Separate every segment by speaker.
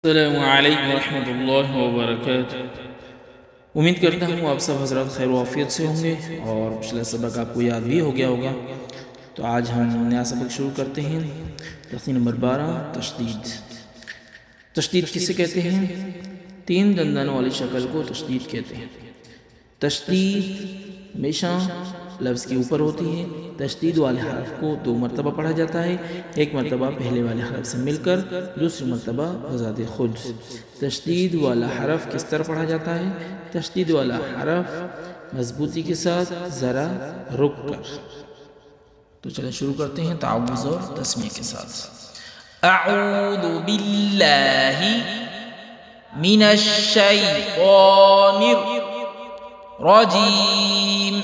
Speaker 1: अस्सलामु अलैकुम रहमतुल्लाहि व बरकातुहू। उम्मीद करता हूँ आप सब हज़रात खैर वाफ़ियत से होंगे और पिछला सबक आपको याद भी हो गया होगा। तो आज हम नया सबक शुरू करते हैं। दर्स नंबर 12 तशदीद। तशदीद किसे कहते हैं? तीन दंदानों वाली शक्ल को तशदीद कहते हैं। तशदीद हमेशा लफ्ज़ के ऊपर होती है। तशदीद वाले हरफ को 2 मरतबा पढ़ा जाता है, एक मरतबा पहले वाले हरफ से मिलकर, दूसरी मरतबा बज़ाते खुद। तशदीद वाला हरफ किस तरह पढ़ा जाता है? तशदीद वाला हरफ मजबूती के साथ ज़रा रुक कर। तो चलिए शुरू करते हैं ताउज़ और तस्मीह के साथ। अऊज़ु बिल्लाहि मिनश शैतानिर रजीम।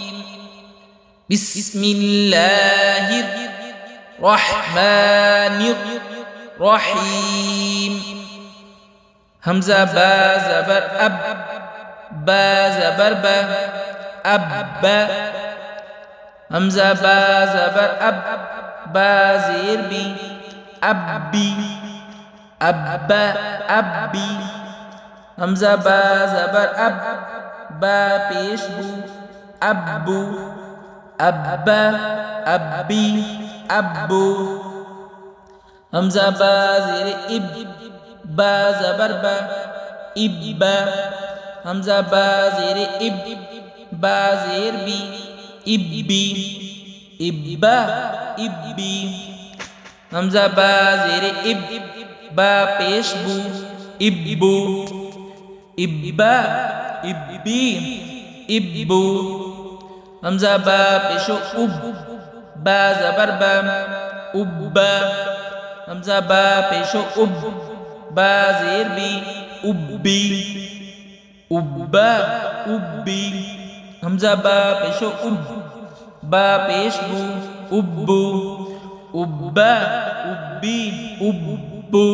Speaker 1: बिस्मिल्लाहिर रहमानिर रहीम। हमज़ा बा ज़बर अब, बा ज़बर बा, अब। हमज़ा बा ज़बर अब, बा ज़ेर बी, अब्बी, अब्बा, अब्बी। हमज़ा बा ज़बर अब, बा पेश बू, अब्बू, अब्बा, अब्बी, अब्बू। हमज़ा बा ज़ेर इब, बा ज़बर बा, इब्बा। हमज़ा बा ज़ेर इब, बा ज़ेर बी, इब्बी, इब्बा, इब्बी। हमज़ा बा ज़ेर इब, बा पेश बू, इब्बू, इब्बा, इब्बी, इब्बू। हमज़ा बा पेशो उब, बा ज़बर बा, उब्बा। हमज़ा बा पेशो उब, बा ज़ेर बी, उब्बी, उब्बा, उब्बी। हमज़ा बा पेशो उब, बा पेश बू, उब्बू, उब्बा, उब्बी, उब्बू।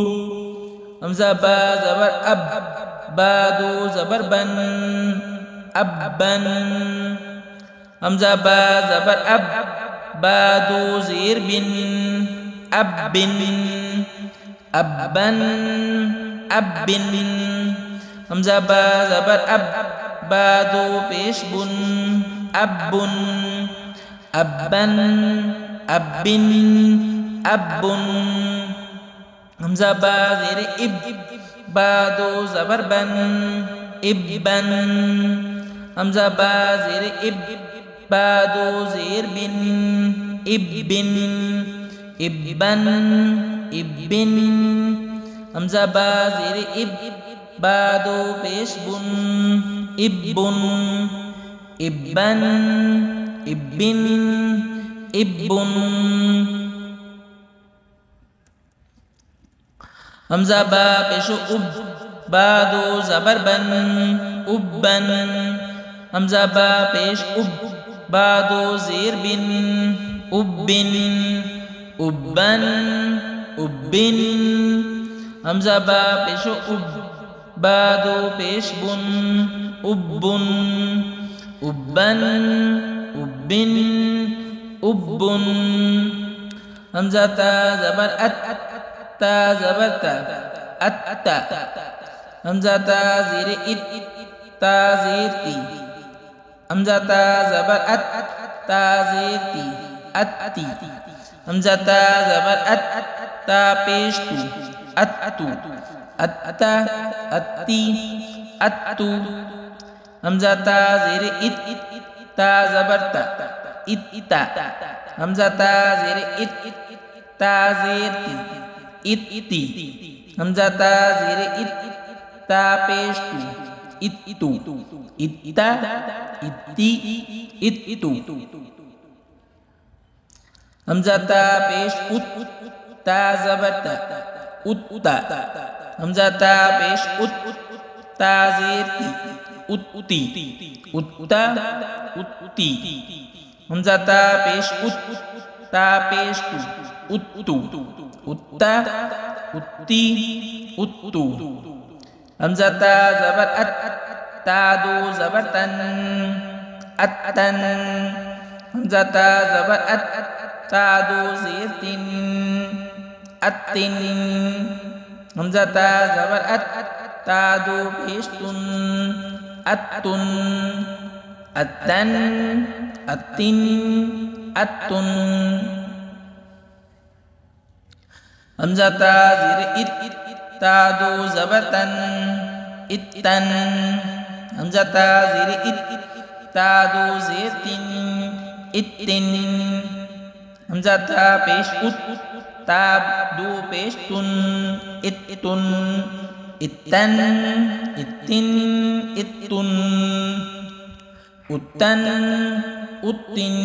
Speaker 1: हमज़ा बा ज़बर अब, बा दो ज़बर बन, अब्बन। हमज़ा बा ज़बर अब, बा दो ज़ेर बिन, अब्बिन, अब्बन, अब्बिन। हमज़ा बा ज़बर अब, बा दो पेश बुन, अब्बुन, अब्बन, अब्बिन, अब्बुन। हमज़ा बा ज़ेर इब, बा दो ज़बर बन, इब्बन। हमज़ा बा ज़ेर इब, बा दो ज़ेर बिन, इब्बिन, इब्बन, इब्बिन। हमज़ा बा ज़ेर इब, बा दो पेश बुन, इब्बुन, इब्बन, इब्बिन, इब्बुन। हमज़ा बा पेशो उब, बा दो ज़बर बन, उब्बन। हमज़ा बा पेश उब, बा दो ज़ेर बिन, उब्बिन, उब्बन, उब्बिन। हमज़ा बा पेशो उब, बा दो पेश बुन, उब्बुन, उब्बन, उब्बिन, उब्बुन। हमज़ा ता ज़बर अत, ता ज़बर ता, अत्ता। हमज़ा ता ज़ेर इत, ता ज़ेर ती। हमज़ा ता ज़बर अत, ता ज़ेर ती, अत्ती। हमज़ा ता ज़बर अत, ता पेश तू, अत्तू, अत्ता, अत्ती, अत्तू। हमज़ा ता ज़ेर इत, ता ज़बर ता, इत्ता। हमज़ा ता ज़ेर इत, ता ज़ेर ती, इत्ती। हमज़ा ता ज़ेर इत, ता पेश तू, इत्तू, इत्ता, इत्ती, इत्तू। हमज़ा ता पेश उत, ता ज़बर ता, उत्ता। हमज़ा ता पेश उत, ता ज़ेर ती, उत्ती, उत्ता, उत्ती। हमज़ा ता पेश उत, ता पेश तू, उत्तू, उत्ता, उत्ती, उत्तू। हमज़ा ता ज़बर अत, ता दो ज़बर तन, अत्तन। हमज़ा ता ज़बर अत, ता दो ज़ेर तिन, अत्तिन। हमजा ता ज़बर अत, ता दो पेश तुन, अत्तुन, अत्तन, अत्तिन, अत्तुन। हमजा ता ज़ेर इत, ता दो ज़बर तन, इत्तन। हमजा ता ज़ेर इत, ता दो ज़ेर तिन, इत्तिन। हमजा ता पेश उत, ता दो पेश तुन, इत्तुन, इत्तन, इत्तिन, इत्तुन। उत्तन, उत्तिन।